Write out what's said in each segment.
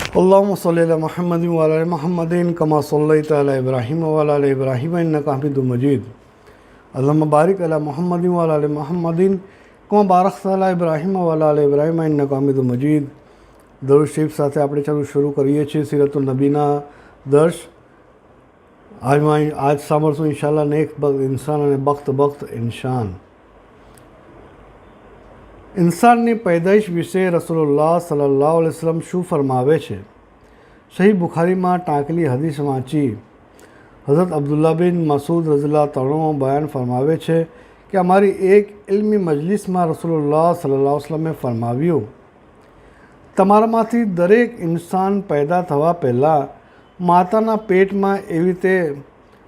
अल्लाहुम्मा सल्लि अला मुहम्मदिन व अला मुहम्मदिन कमा सल्लैता अला इब्राहीम व अला इब्राहीम इन्नका हमीदुम मजीद। अल्लाहुम्मा बारिक अला मुहम्मदिन व अला मुहम्मदिन कमा बारकता अला इब्राहीम व अला इब्राहीम इन्नका हमीदुम मजीद। दरूद शरीफ સાથે આપણે ચાલુ શરૂ કરીએ છીએ સીરતુલ નબીના દર્શ। આજ સાંભળશું ઇન્શાલ્લાહ નેક ઇન્સાન અને બખ્ત ઇન્સાન। ઇન્સાનની પૈદાઈશ વિશે રસૂલુલ્લાહ સલ્લલ્લાહુ અલૈહિ વસલ્લમ શું ફરમાવે છે? સહી બુખારીમાં ટાંકલી હદીસ વાંચી હઝરત અબ્દુલ્લા બિન મસૂદ રઝિયલ્લાહુ તઆલા બયાન ફરમાવે છે કે અમારી એક ઇલ્મી મજલિસમાં રસૂલુલ્લાહ સલ્લલ્લાહુ અલૈહિ વસલ્લમે ફરમાવ્યું, તમારામાંથી દરેક ઇન્સાન પેદા થવા પહેલાં માતાના પેટમાં એવી રીતે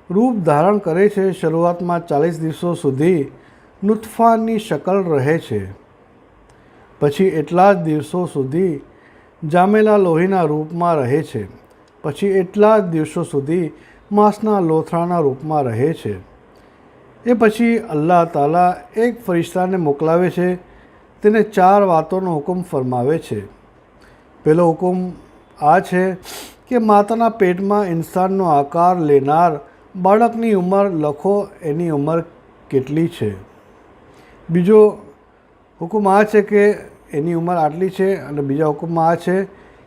રૂપ ધારણ કરે છે। શરૂઆતમાં 40 દિવસો સુધી નુતફાની શકલ રહે છે, પછી એટલા જ દિવસો સુધી જામેલા લોહીના રૂપમાં રહે છે, પછી એટલા જ દિવસો સુધી માંસના લોથડાના રૂપમાં રહે છે। એ પછી અલ્લાહ તાલા એક ફરિશ્તાને મોકલાવે છે, તેને 4 વાતોનો હુકમ ફરમાવે છે। પહેલો હુકમ આ છે કે માતાના પેટમાં ઇન્સાનનો આકાર લેનાર બાળકની ઉંમર લખો, એની ઉંમર કેટલી છે। બીજો હુકમ આ છે કે એની ઉંમર આટલી છે, અને બીજા હુકમમાં આ છે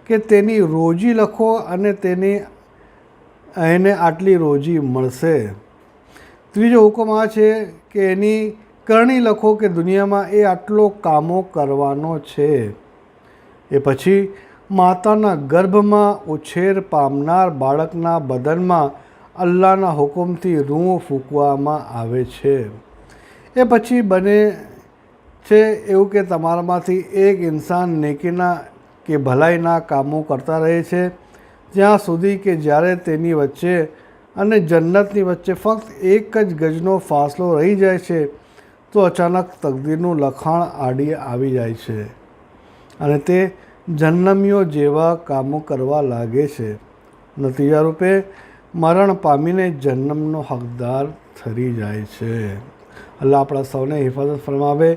કે તેની રોજી લખો અને એને આટલી રોજી મળશે। ત્રીજો હુકમ આ છે કે એની કરણી લખો કે દુનિયામાં એ આટલો કામો કરવાનો છે। એ પછી માતાના ગર્ભમાં ઉછેર પામનાર બાળકના બદનમાં અલ્લાહના હુકમથી રૂહ ફૂંકવામાં આવે છે। એ પછી બને છે એવું કે તમારામાંથી એક ઇન્સાન નેકીના કે ભલાઈના કામો કરતા રહે છે જ્યાં સુધી કે જ્યારે તેની વચ્ચે અને જન્નતની વચ્ચે ફક્ત એક જ ગજનો ફાસલો રહી જાય છે તો અચાનક તકદીરનું લખાણ આડી આવી જાય છે અને તે જન્નમીઓ જેવા કામો કરવા લાગે છે। નતીજા રૂપે મરણ પામીને જન્નમનો હકદાર ઠરી જાય છે। અલ્લાહ આપણા સૌને હિફાજત ફરમાવે।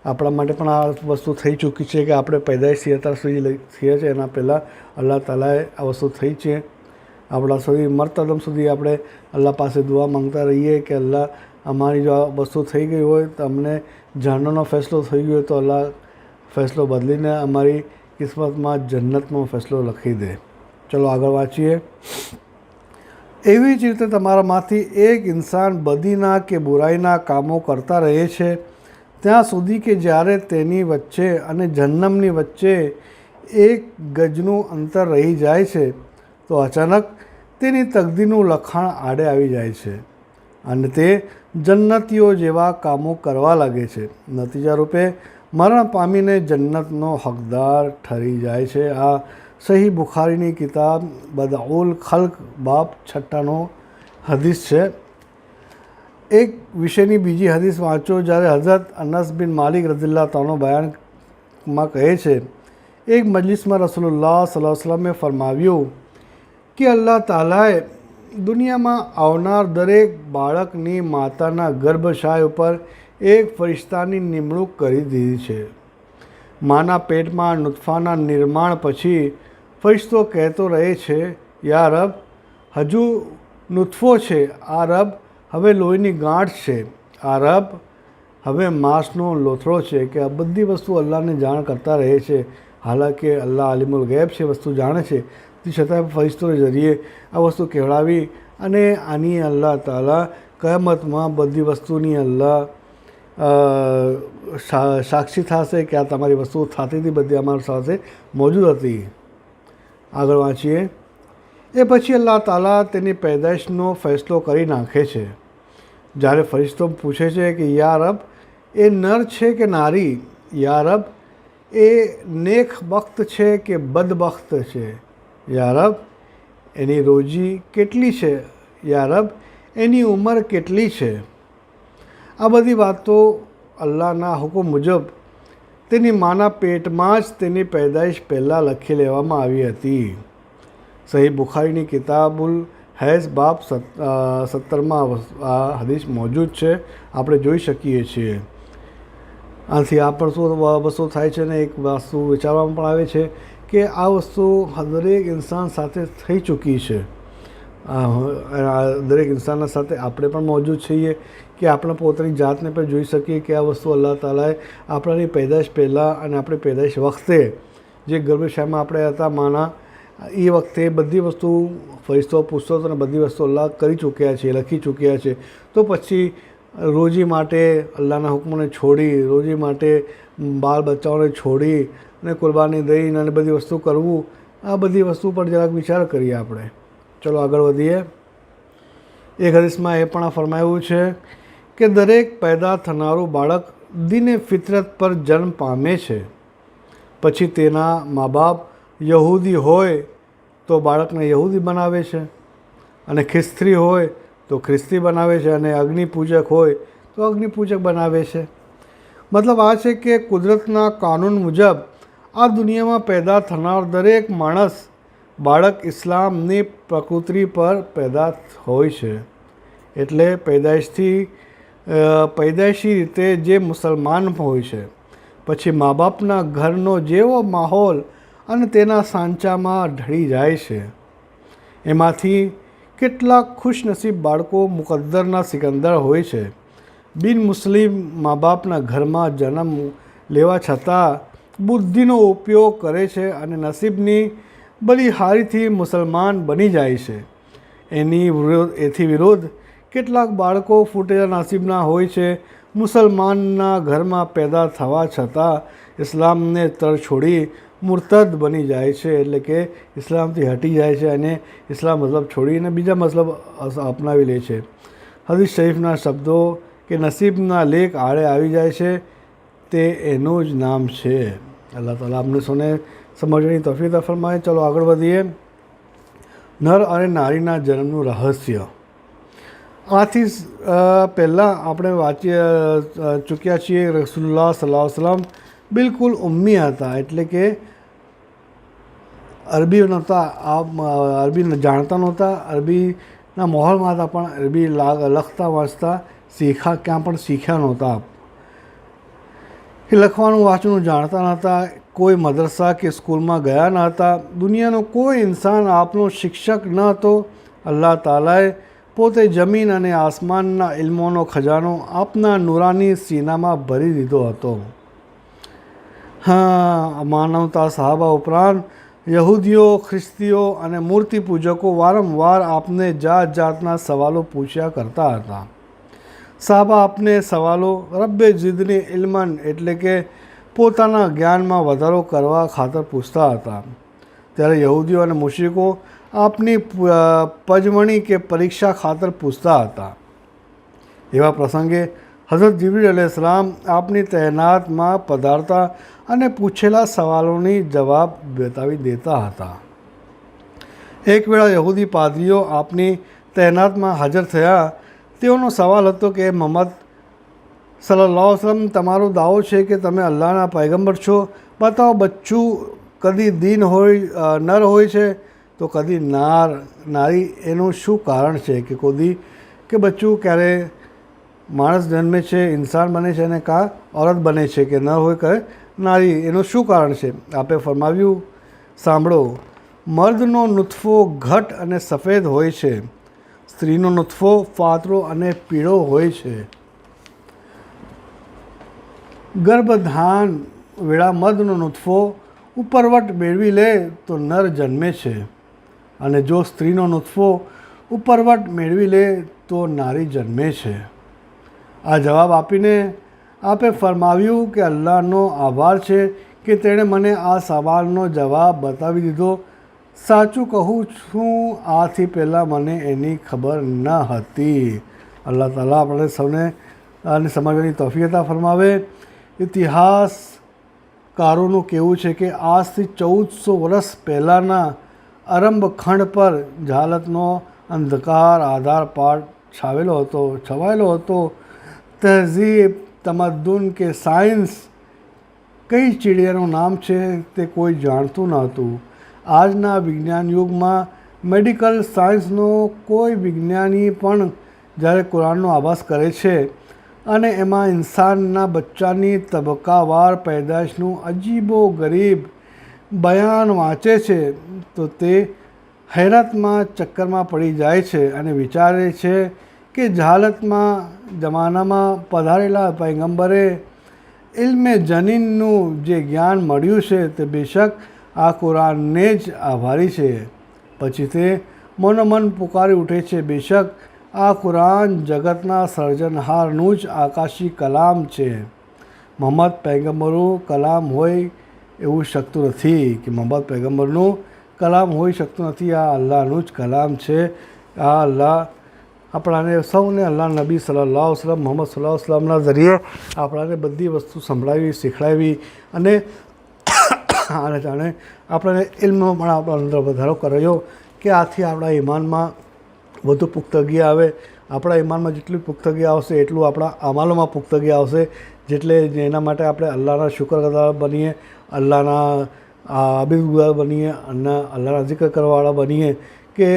આપણા માટે પણ આ વસ્તુ થઈ ચૂકી છે કે આપણે પેદાઈશથી અત્યાર સુધી થયા છે એના પહેલાં અલ્લાહ તાલાએ આ વસ્તુ થઈ છે। આપણા સુધી મરતદમ સુધી આપણે અલ્લાહ પાસે દુઆ માંગતા રહીએ કે અલ્લાહ અમારી જો આ વસ્તુ થઈ ગઈ હોય તો અમને જહાન્નમનો ફેસલો થઈ ગયો હોય તો અલ્લાહ ફેસલો બદલીને અમારી કિસ્મતમાં જન્નતનો ફેસલો લખી દે। ચલો આગળ વાંચીએ। એવી જ રીતે તમારામાંથી એક ઇન્સાન બદીના કે બુરાઈના કામો કરતા રહે છે ત્યાં સુધી કે જ્યારે તેની વચ્ચે અને જન્નમની વચ્ચે એક ગજનું અંતર રહી જાય છે તો અચાનક તેની તકદીરનું લખાણ આડે આવી જાય છે અને તે જન્નતીઓ જેવા કામો કરવા લાગે છે। નતીજા રૂપે મરણ પામીને જન્નતનો હકદાર ઠરી જાય છે। આ સહી બુખારીની કિતાબ બદઉલ ખલ્ક બાબ 6નો હદીસ છે। એક વિષયની બીજી હદીસ વાંચો જ્યારે હઝરત અનસ બિન માલિક રઝિયલ્લાહુ તઆલા બયાનમાં કહે છે, એક મજલિસમાં રસૂલુલ્લાહ સલ્લલ્લાહુ અલૈહિ વસલ્લમે ફરમાવ્યું કે અલ્લાહ તાલાએ દુનિયામાં આવનાર દરેક બાળકની માતાના ગર્ભાશય ઉપર એક ફરિશ્તાની નિમણૂક કરી દીધી છે। માના પેટમાં નુતફાના નિર્માણ પછી ફરિશ્તો કહેતો રહે છે, યા રબ, હજુ નુતફો છે, આ રબ હવે લોહીની ગાંઠ છે, આ રબ હવે માંસનો લોથડો છે। કે આ બધી વસ્તુ અલ્લાહને જાણ કરતા રહે છે। હાલાકે અલ્લાહ આલિમુલ ગૈબ છે, વસ્તુ જાણે છે, તે છતાં ફરિશ્તોના જરીએ આ વસ્તુ કહેવડાવી અને આની અલ્લાહ તાલા કયામતમાં બધી વસ્તુની અલ્લાહ સાક્ષી થશે કે આ તમારી વસ્તુ થતી હતી, બધી અમારી સાથે મોજૂદ હતી। આગળ વાંચીએ। એ પછી અલ્લાહ તાલા તેની પેદાઈશનો ફેસલો કરી નાખે છે। જ્યારે ફરિશ્તો પૂછે છે કે યા રબ, એ નર છે કે નારી? યા રબ, એ નેક બખ્ત છે કે બદબખ્ત છે? યા રબ, એની રોજી કેટલી છે? યા રબ, એની ઉંમર કેટલી છે? આ બધી વાતો અલ્લાહના હુકમ મુજબ તેની માના પેટમાં જ તેની પેદાઈશ પહેલાં લખી લેવામાં આવી હતી। સહી બુખારીની કિતાબુલ હૈઝ બાબ 17માં આ હદીસ મોજૂદ છે, આપણે જોઈ શકીએ છીએ। આથી આ પણ શું વસ્તુ થાય છે ને એક વસ્તુ વિચારવામાં પણ આવે છે કે આ વસ્તુ દરેક ઇન્સાન સાથે થઈ ચૂકી છે. દરેક ઇન્સાનના સાથે આપણે પણ મોજૂદ છીએ કે આપણે પોતાની જાતને પણ જોઈ શકીએ કે આ વસ્તુ અલ્લાહ તાલાએ આપણાની પેદાશ પહેલાં અને આપણી પેદાશ વખતે જે ગર્ભશાળામાં આપણે હતા માના એ વખતે બધી વસ્તુ ફરિશ્તો પૂછતો અને બધી વસ્તુ અલ્લાહ કરી ચૂક્યા છે, લખી ચૂક્યા છે. તો પછી રોજી માટે અલ્લાહના હુકમોને છોડી, રોજી માટે બાળ બચ્ચાઓને છોડી અને કુરબાની દઈને અને બધી વસ્તુ કરવું, આ બધી વસ્તુ પર જરાક વિચાર કરીએ આપણે. ચલો આગળ વધીએ. એક હદીસમાં એ પણ ફરમાયું છે કે દરેક પેદા થનારું બાળક દીને ફિતરત પર જન્મ પામે છે. પછી તેના મા બાપ યહૂદી હોય તો બાળકને યહૂદી બનાવે છે, અને ખ્રિસ્તી હોય તો ખ્રિસ્તી બનાવે છે, અને અગ્નિપૂજક હોય તો અગ્નિપૂજક બનાવે છે. મતલબ આ છે કે કુદરતના કાનૂન મુજબ આ દુનિયામાં પેદા થનાર દરેક માણસ બાળક ઇસ્લામની પ્રકૃતિ પર પેદા હોય છે. એટલે પેદાઈશી રીતે જે મુસલમાન હોય છે, પછી મા બાપના ઘરનો જેવો માહોલ અને તેના સાંચામાં ઢળી જાય છે. એમાંથી કેટલાક ખુશનસીબ બાળકો મુકદ્દરના સિકંદર હોય છે. બિન મુસ્લિમ મા બાપના ઘરમાં જન્મ લેવા છતાં બુદ્ધિનો ઉપયોગ કરે છે અને નસીબની બલિહારીથી મુસલમાન બની જાય છે. એથી વિરુદ્ધ કેટલાક બાળકો ફૂટેલા નસીબના હોય છે. મુસલમાનના ઘરમાં પેદા થવા છતાં ઇસ્લામને તર છોડી મુર્તદ બની જાય છે, એટલે કે ઇસ્લામથી હટી જાય છે અને ઇસ્લામ મતલબ છોડીને બીજા મતલબ અપનાવી લે છે. હદીસ શરીફના શબ્દો કે નસીબના લેખ આડે આવી જાય છે, તે એનું જ નામ છે. અલ્લાહ તાલા અમને સૌને સમજવાની તૌફીક અતા ફરમાય. ચલો આગળ વધીએ. નર અને નારીના જન્મનું રહસ્ય. આથી પહેલાં આપણે ચૂક્યા છીએ રસૂલુલ્લાહ સલ્લલ્લાહુ અલૈહિ વસલ્લમ બિલકુલ ઉમ્મી હતા, એટલે કે અરબી નહોતા, અરબી જાણતા નહોતા, અરબીના માહોલમાં હતા, પણ અરબી લખતા વાંચતા ક્યાં પણ શીખ્યા નહોતા. એ લખવાનું વાંચવાનું જાણતા નહોતા, કોઈ મદરસા કે સ્કૂલમાં ગયા ન હતા. દુનિયાનો કોઈ ઇન્સાન આપનો શિક્ષક ન હતો. અલ્લાહ તાલાએ પોતે જમીન અને આસમાનના ઇલ્મોનો ખજાનો આપના નૂરાની સીનામાં ભરી દીધો હતો. માનવતા સહાબા ઉપરાંત યહૂદીઓ, ખ્રિસ્તીઓ અને મૂર્તિ પૂજકો વારંવાર આપને જાત જાતના સવાલો પૂછ્યા કરતા હતા. સાહબા આપને સવાલો રબ્બે ઝિદની ઇલ્મન, એટલે કે પોતાના જ્ઞાનમાં વધારો કરવા ખાતર પૂછતા હતા. ત્યારે યહૂદીઓ અને મુશ્રિકો આપની પજવણી કે પરીક્ષા ખાતર પૂછતા હતા. એવા પ્રસંગે હઝરત જિબ્રીલ અલૈહિસ્સલામ આપની તહેનાતમાં પધારતા અને પૂછેલા સવાલોની જવાબ બતાવી દેતા હતા. એક વેળા યહૂદી પાદરીઓ આપની તહેનાતમાં હાજર થયા. તેઓનો સવાલ હતો કે મોહમ્મદ સલ્લલ્લાહુ અલૈહિ વસલ્લમ, તમારો દાવો છે કે તમે અલ્લાહના પૈગંબર છો. બતાવો, બચ્ચું કદી દીન હોય નર હોય છે તો કદી નારી, એનું શું કારણ છે? કે બચ્ચું ક્યારે માણસ જન્મે છે, ઇન્સાન બને છે, અને કાં औरत બને છે, કે નર હોય કે નારી, એનું શું કારણ છે? આપે ફરમાવ્યું, સાંભળો, મર્દનો નુતફો ઘટ અને સફેદ હોય છે, સ્ત્રીનો નુતફો ફાતરો અને પીળો હોય છે. ગર્ભધાન વેળા મર્દનો નુતફો ઉપરવટ મેળવી લે તો નર જન્મે છે, અને જો સ્ત્રીનો નુતફો ઉપરવટ મેળવી લે તો નારી જન્મે છે. આ જવાબ આપીને આપે ફરમાવ્યું કે અલ્લાહનો આભાર છે કે તેણે મને આ સવાલનો જવાબ બતાવી દીધો. સાચું કહું છું, આથી પહેલાં મને એની ખબર ન હતી. અલ્લાહ તાલા આપણે સૌને આને સમજવાની તૌફીક અતા ફરમાવે. ઇતિહાસકારોનું કહેવું છે કે આજથી 1400 વર્ષ પહેલાંના અરંબ ખંડ પર જહાલતનો અંધકાર આધાર પાઠ છવાયેલો હતો. તહેઝીબ, તમદ્દુન કે સાયન્સ કઈ ચીડિયાનું નામ છે તે કોઈ જાણતું ન હતું. આજના વિજ્ઞાન યુગમાં મેડિકલ સાયન્સનો કોઈ વિજ્ઞાની પણ જ્યારે કુરાનનો આભાસ કરે છે અને એમાં ઇન્સાનના બચ્ચાની તબક્કાવાર પેદાશનું અજીબો ગરીબ બયાન વાંચે છે તો તે હૈરતમાં ચક્કરમાં પડી જાય છે અને વિચારે છે કે જહાલતમાં જમાનામાં પધારેલા પૈગંબરે ઇલ્મે જનીનનું જે જ્ઞાન મળ્યું છે તે બેશક આ કુરાનને જ આભારી છે. પછી તે મનોમન પુકારી ઉઠે છે, બેશક આ કુરાન જગતના સર્જનહારનું જ આકાશી કલામ છે. મોહમ્મદ પૈગંબરનું કલામ હોય એવું શકતું નથી, કે મોહમ્મદ પૈગંબરનું કલામ હોઈ શકતું નથી. આ અલ્લાહનું જ કલામ છે. આ અલ્લાહ આપણાને સૌને અલ્લાહ નબી સલ્લલ્લાહુ અલૈહિ વસલ્લમ મોહમ્મદ સલ્લલ્લાહુ અલૈહિ વસલ્લમના ઝરીએ આપણાને બધી વસ્તુ સંભળાવી, શીખડાવી અને જાણે આપણને ઇલ્મમાં પણ આપણો અંદર વધારો કર્યો, કે આથી આપણા ઈમાનમાં વધુ પુખ્તગી આવે. આપણા ઈમાનમાં જેટલી પુખ્તગી આવશે એટલું આપણા અમાલોમાં પુખ્તગી આવશે. જેના માટે આપણે અલ્લાહના શુક્રગુજાર બનીએ, અલ્લાહના આબિદગુજાર બનીએ અને અલ્લાહના zikr કરવાવાળા બનીએ. કે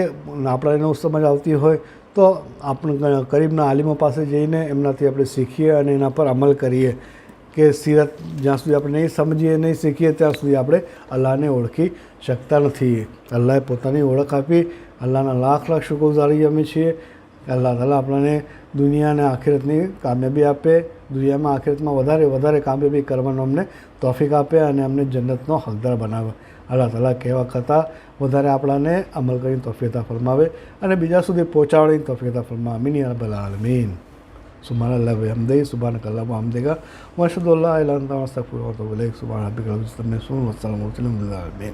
આપણે એને સમજ આવતી હોય તો આપણે કરીબના આલિમો પાસે જઈને એમનાથી આપણે શીખીએ અને એના પર અમલ કરીએ. કે સીરત જ્યાં સુધી આપણે નહીં સમજીએ, નહીં શીખીએ, ત્યાં સુધી આપણે અલ્લાહને ઓળખી શકતા નથી. અલ્લાહે પોતાની ઓળખ આપી. અલ્લાહના લાખ લાખ શુક્રગુજારી અમે છીએ. અલ્લાહ તાલા આપણને દુનિયા અને આખિરતની કામયાબી આપે, દુનિયામાં આખિરતમાં વધારે વધારે કામયાબી કરવાનો અમને તોફીક આપે અને અમને જન્નતનો હકદાર બનાવે. અલ્લાહ તાલા કહેવા કરતાં વધારે આપણાને અમલ કરીને તોફીક અતા ફરમાવે અને બીજા સુધી પહોંચાડવાની તોફીક અતા ફરમાવે. આમીન યા રબ્બલ આલમીન. સુબ્હાનલ્લાહ વબિહમ્દિહી સુબ્હાનકલ્લાહુમ્મા વબિહમ્દિકા વ અશહદુ અલ્લા ઇલાહા ઇલ્લા અંતા અસ્તગફિરુકા વ અતુબુ ઇલૈક. સુબ્હાન રબ્બિકા રબ્બિલ ઇઝ્ઝતિ અમ્મા યસિફૂન વસ્સલામુ અલal મુરસલીન વલ્હમ્દુલિલ્લાહિ રબ્bil આલમીન.